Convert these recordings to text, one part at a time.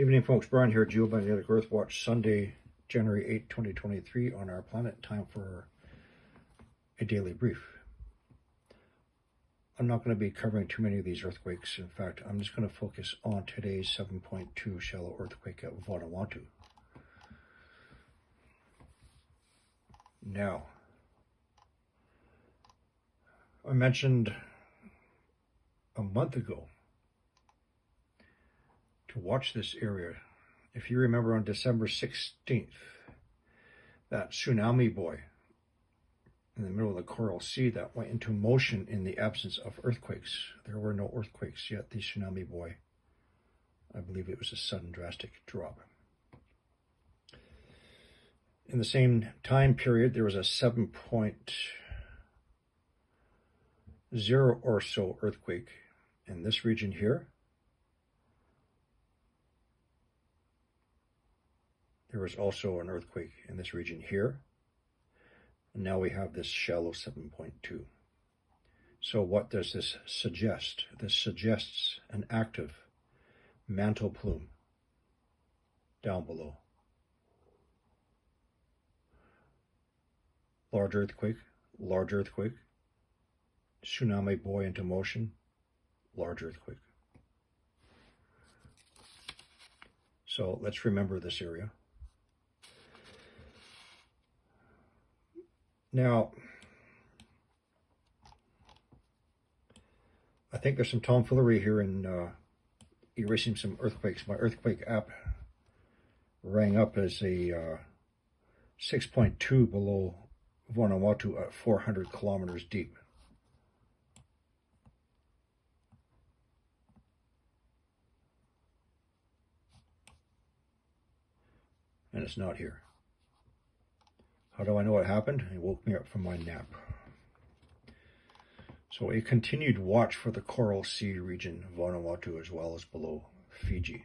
Evening, folks. Brian here, Geomagnetic Earthwatch, Sunday, January 8, 2023, on our planet. Time for a daily brief. I'm not going to be covering too many of these earthquakes. In fact, I'm just going to focus on today's 7.2 shallow earthquake at Vanuatu. Now, I mentioned a month ago to watch this area. If you remember, on December 16th, that tsunami buoy in the middle of the Coral Sea that went into motion in the absence of earthquakes. There were no earthquakes yet. The tsunami buoy, I believe it was a sudden drastic drop. In the same time period, there was a 7.0 or so earthquake in this region here. There was also an earthquake in this region here. And now we have this shallow 7.2. So what does this suggest? This suggests an active mantle plume down below. Large earthquake, tsunami buoy into motion, large earthquake. So let's remember this area. Now, I think there's some tomfoolery here in erasing some earthquakes. My earthquake app rang up as a 6.2 below Vanuatu at 400 kilometers deep. And it's not here. How do I know what happened? It woke me up from my nap. So a continued watch for the Coral Sea region, Vanuatu, as well as below Fiji.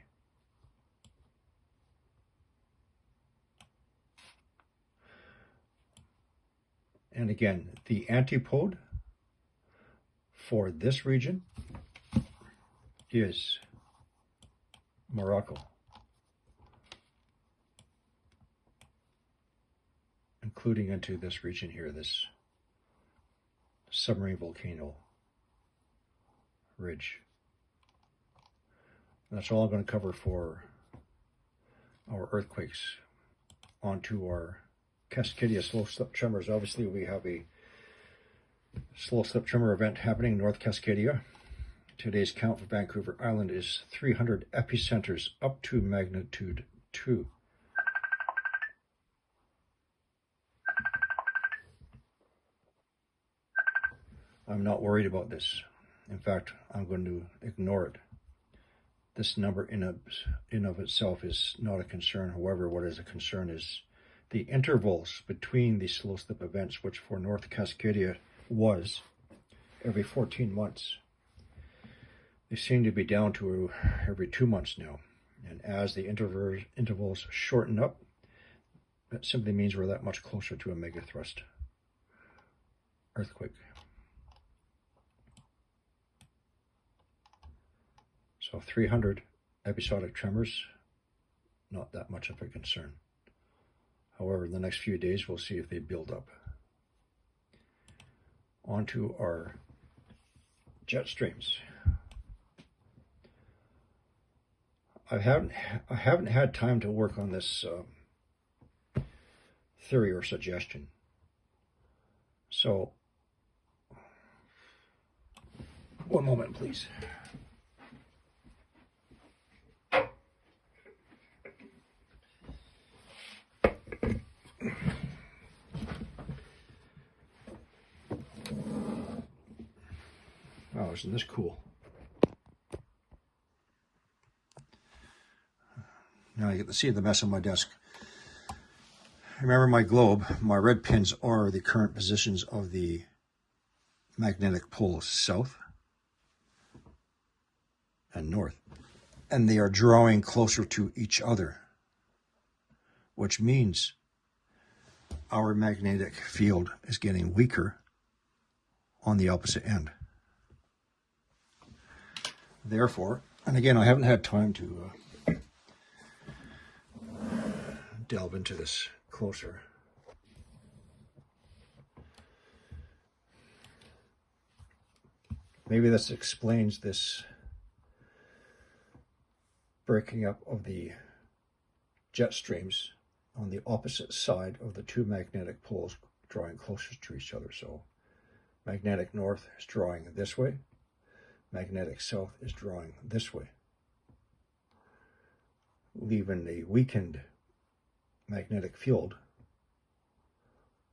And again, the antipode for this region is Morocco, including into this region here, this submarine volcano ridge. And that's all I'm going to cover for our earthquakes. Onto our Cascadia slow slip tremors. Obviously, we have a slow slip tremor event happening in North Cascadia. Today's count for Vancouver Island is 300 epicenters up to magnitude 2. I'm not worried about this. In fact, I'm going to ignore it. This number in of itself is not a concern. However, what is a concern is the intervals between the slow slip events, which for North Cascadia was every 14 months. They seem to be down to every 2 months now. And as the intervals shorten up, that simply means we're that much closer to a megathrust earthquake. So 300 episodic tremors, not that much of a concern. However, in the next few days, we'll see if they build up. Onto our jet streams. I haven't had time to work on this theory or suggestion. So, one moment, please. Oh, isn't this cool? Now you get to see the mess on my desk. Remember my globe, my red pins are the current positions of the magnetic poles south and north. And they are drawing closer to each other, which means our magnetic field is getting weaker on the opposite end. Therefore, and again, I haven't had time to delve into this closer. Maybe this explains this breaking up of the jet streams on the opposite side of the two magnetic poles drawing closest to each other. So magnetic north is drawing this way, magnetic south is drawing this way, leaving the weakened magnetic field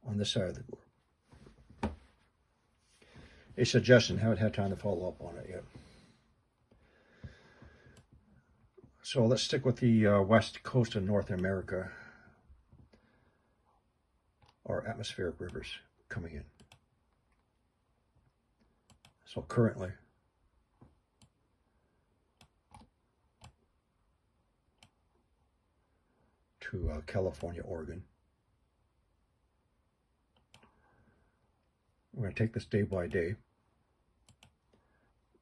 on this side of the globe. A suggestion, haven't had time to follow up on it yet. So let's stick with the west coast of North America, our atmospheric rivers coming in. So currently, to California, Oregon. We're going to take this day by day.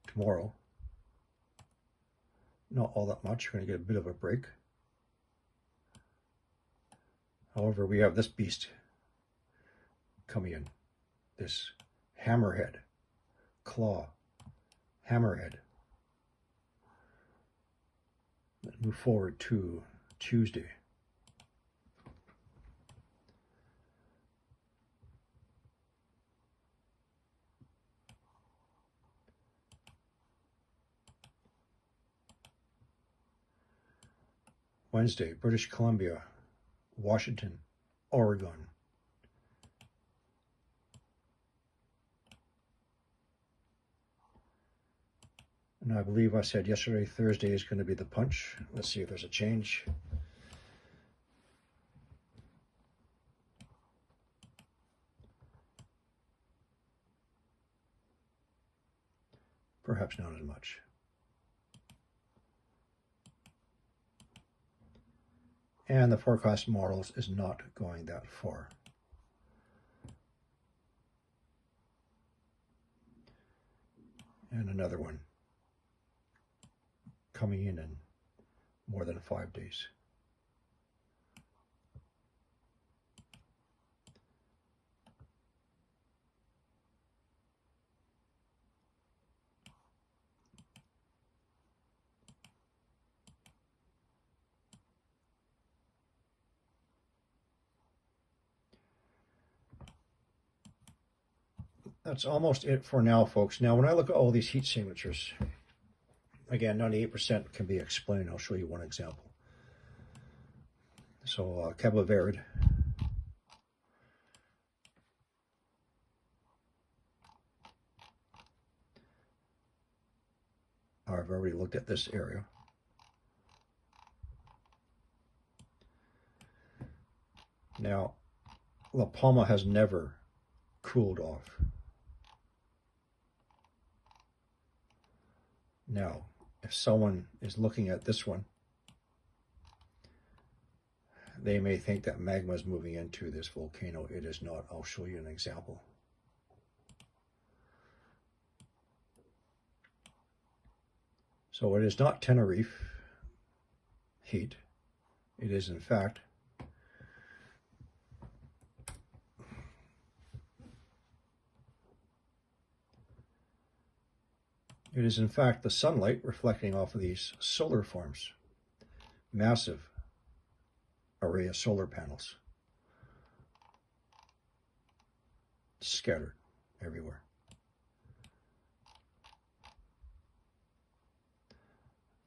Tomorrow, not all that much. We're going to get a bit of a break. However, we have this beast coming in. This hammerhead, claw, hammerhead. Let's move forward to Tuesday. Wednesday, British Columbia, Washington, Oregon. And I believe I said yesterday, Thursday is going to be the punch. Let's see if there's a change. Perhaps not as much. And the forecast models is not going that far. And another one coming in more than 5 days. That's almost it for now, folks. Now, when I look at all these heat signatures, again, 98% can be explained. I'll show you one example. So, Cabo Verde. I've already looked at this area. Now, La Palma has never cooled off. Now, if someone is looking at this one, they may think that magma is moving into this volcano. It is not. I'll show you an example. So it is not Tenerife heat. It is, in fact, the sunlight reflecting off of these solar farms. Massive array of solar panels scattered everywhere.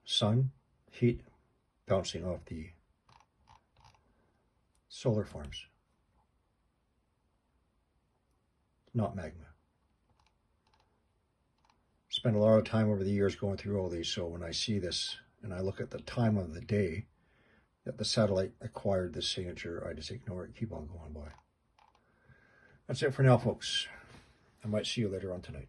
Sun, heat bouncing off the solar farms. Not magma. Spent a lot of time over the years going through all these, so when I see this and I look at the time of the day that the satellite acquired this signature, I just ignore it, keep on going by. That's it for now, folks. I might see you later on tonight.